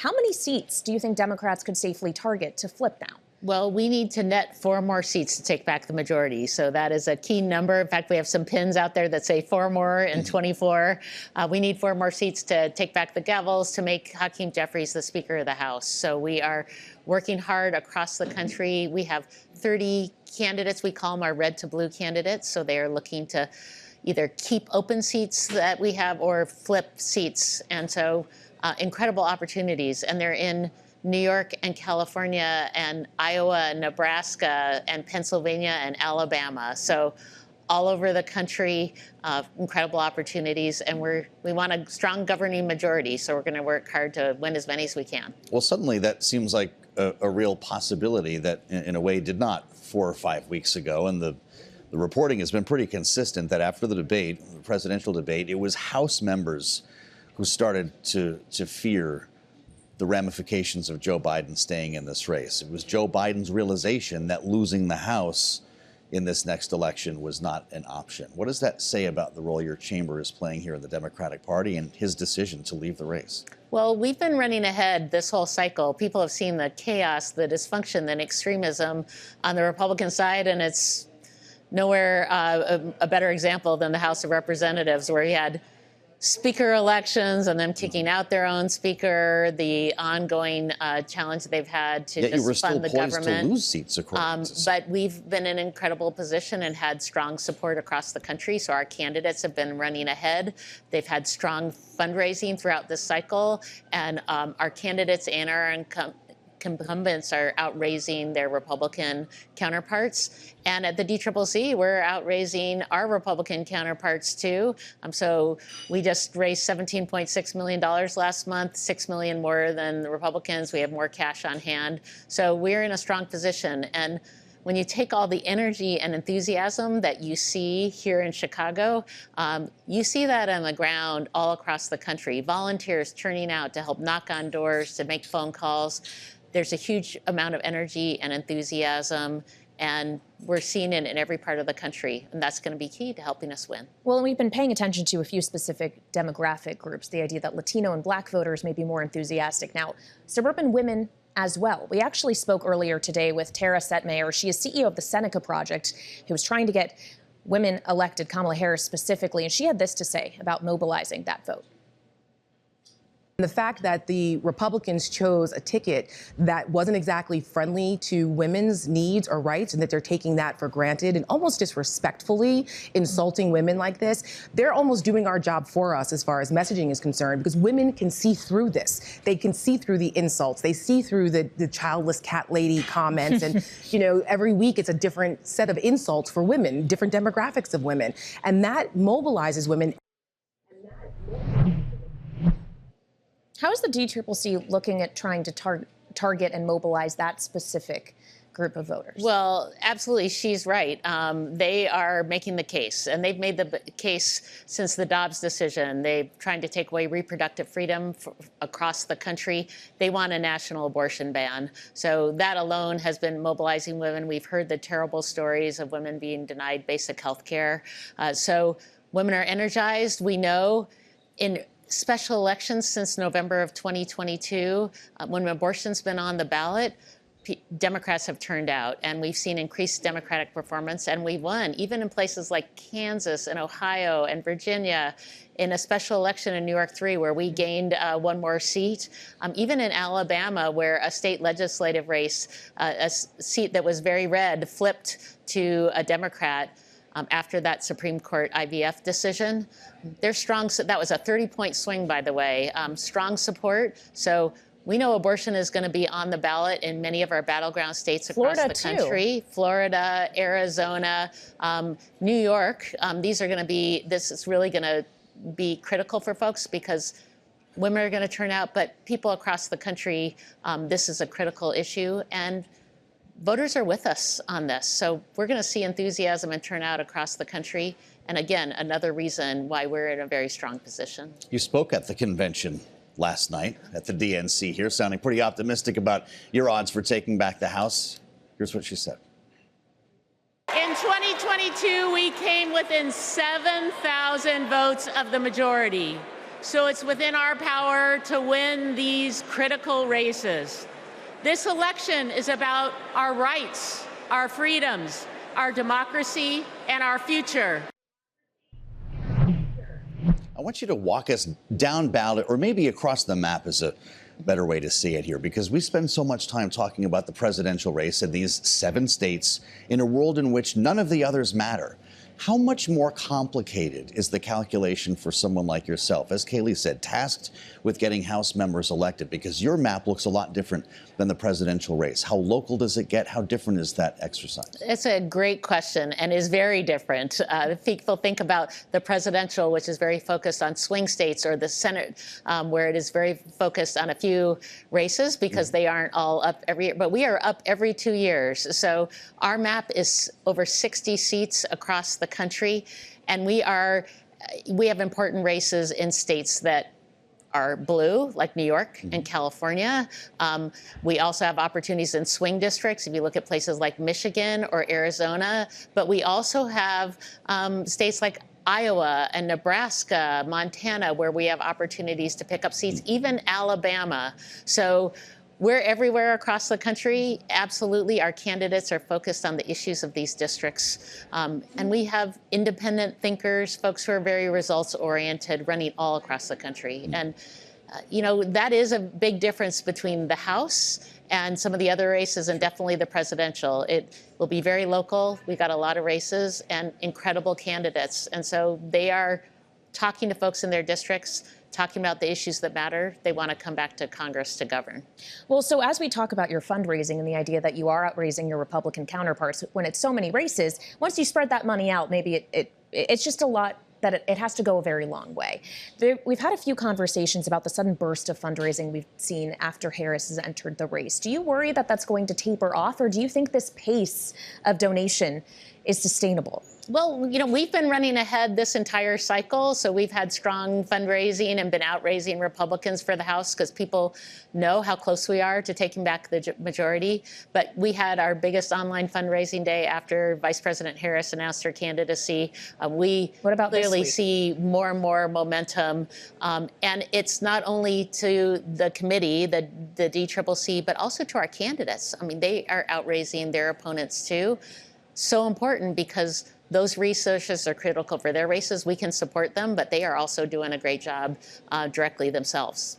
How many seats do you think Democrats could safely target to flip now? Well, we need to net 4 more seats to take back the majority. So that is a key number. In fact, we have some pins out there that say 4 more in 24. We need 4 more seats to take back the gavels to make Hakeem Jeffries the Speaker of the House. So we are working hard across the country. We have 30 candidates. We call them our red to blue candidates. So they are looking to either keep open seats that we have or flip seats. And so incredible opportunities. And they're in New York and California and Iowa and Nebraska and Pennsylvania and Alabama. So all over the country, incredible opportunities. And we want a strong governing majority. So we're going to work hard to win as many as we can. Well, suddenly that seems like a real possibility that in a way did not 4 or 5 weeks ago. And the reporting has been pretty consistent that after the debate, the presidential debate, it was House members who started to fear the ramifications of Joe Biden staying in this race. It was Joe Biden's realization that losing the House in this next election was not an option. What does that say about the role your chamber is playing here in the Democratic Party and his decision to leave the race? Well, we've been running ahead this whole cycle. People have seen the chaos, the dysfunction, the extremism on the Republican side, and it's nowhere a better example than the House of Representatives, where you had speaker elections and them kicking out their own speaker, the ongoing challenge they've had to just fund the government. Yet you were still poised to lose seats, according to but we've been in an incredible position and had strong support across the country. So our candidates have been running ahead. They've had strong fundraising throughout this cycle. And our candidates and our incumbents are outraising their Republican counterparts. And at the DCCC, we're outraising our Republican counterparts, too. So we just raised $17.6 million last month, $6 million more than the Republicans. We have more cash on hand. So we're in a strong position. And when you take all the energy and enthusiasm that you see here in Chicago, you see that on the ground all across the country. Volunteers turning out to help knock on doors, to make phone calls. There's a huge amount of energy and enthusiasm, and we're seeing it in every part of the country, and that's going to be key to helping us win. Well, and we've been paying attention to a few specific demographic groups, the idea that Latino and Black voters may be more enthusiastic. Now, suburban women as well. We actually spoke earlier today with Tara Setmayer. She is CEO of the Seneca Project, who was trying to get women elected, Kamala Harris specifically, and she had this to say about mobilizing that vote. The fact that the Republicans chose a ticket that wasn't exactly friendly to women's needs or rights, and that they're taking that for granted and almost disrespectfully insulting women like this, they're almost doing our job for us as far as messaging is concerned, because women can see through this. They can see through the insults. They see through the childless cat lady comments. And, you know, every week it's a different set of insults for women, different demographics of women. And that mobilizes women. How is the DCCC looking at trying to target and mobilize that specific group of voters? Well, absolutely, she's right. They are making the case, and they've made the case since the Dobbs decision. They're trying to take away reproductive freedom across the country. They want a national abortion ban. So that alone has been mobilizing women. We've heard the terrible stories of women being denied basic health care. So women are energized. We know in special elections since November of 2022, when abortion's been on the ballot, Democrats have turned out, and we've seen increased Democratic performance, and we won, even in places like Kansas and Ohio and Virginia, in a special election in New York 3, where we gained 1 more seat. Even in Alabama, where a state legislative race, a seat that was very red, flipped to a Democrat. After that Supreme Court IVF decision. There's strong, that was a 30-point swing, by the way, strong support. So we know abortion is going to be on the ballot in many of our battleground states across the country. Florida, Arizona, New York. This is really going to be critical for folks because women are going to turn out, but people across the country, this is a critical issue. And voters are with us on this. So we're going to see enthusiasm and turnout across the country. And again, another reason why we're in a very strong position. You spoke at the convention last night at the DNC here, sounding pretty optimistic about your odds for taking back the House. Here's what she said. In 2022, we came within 7,000 votes of the majority. So it's within our power to win these critical races. This election is about our rights, our freedoms, our democracy, and our future. I want you to walk us down ballot, or maybe across the map is a better way to see it here, because we spend so much time talking about the presidential race in these 7 states in a world in which none of the others matter. How much more complicated is the calculation for someone like yourself, as Kailey said, tasked with getting House members elected? Because your map looks a lot different than the presidential race. How local does it get? How different is that exercise? It's a great question and is very different. People think about the presidential, which is very focused on swing states, or the Senate, where it is very focused on a few races because they aren't all up every year. But we are up every 2 years. So our map is over 60 seats across the country, and we have important races in states that are blue, like New York and California. We also have opportunities in swing districts, if you look at places like Michigan or Arizona. But we also have states like Iowa and Nebraska, Montana, where we have opportunities to pick up seats, even Alabama. So we're everywhere across the country. Absolutely, our candidates are focused on the issues of these districts. And we have independent thinkers, folks who are very results-oriented, running all across the country. And, that is a big difference between the House and some of the other races, and definitely the presidential. It will be very local. We've got a lot of races and incredible candidates. And so they are talking to folks in their districts, talking about the issues that matter. They want to come back to Congress to govern. Well, so as we talk about your fundraising and the idea that you are outraising your Republican counterparts, when it's so many races, once you spread that money out, maybe it's just a lot that it has to go a very long way. We've had a few conversations about the sudden burst of fundraising we've seen after Harris has entered the race. Do you worry that that's going to taper off, or do you think this pace of donation is sustainable? Well, we've been running ahead this entire cycle, so we've had strong fundraising and been outraising Republicans for the House because people know how close we are to taking back the majority. But we had our biggest online fundraising day after Vice President Harris announced her candidacy. We clearly see more and more momentum, and it's not only to the committee, the DCCC, but also to our candidates. I mean, they are outraising their opponents too. So important, because those resources are critical for their races. We can support them, but they are also doing a great job directly themselves.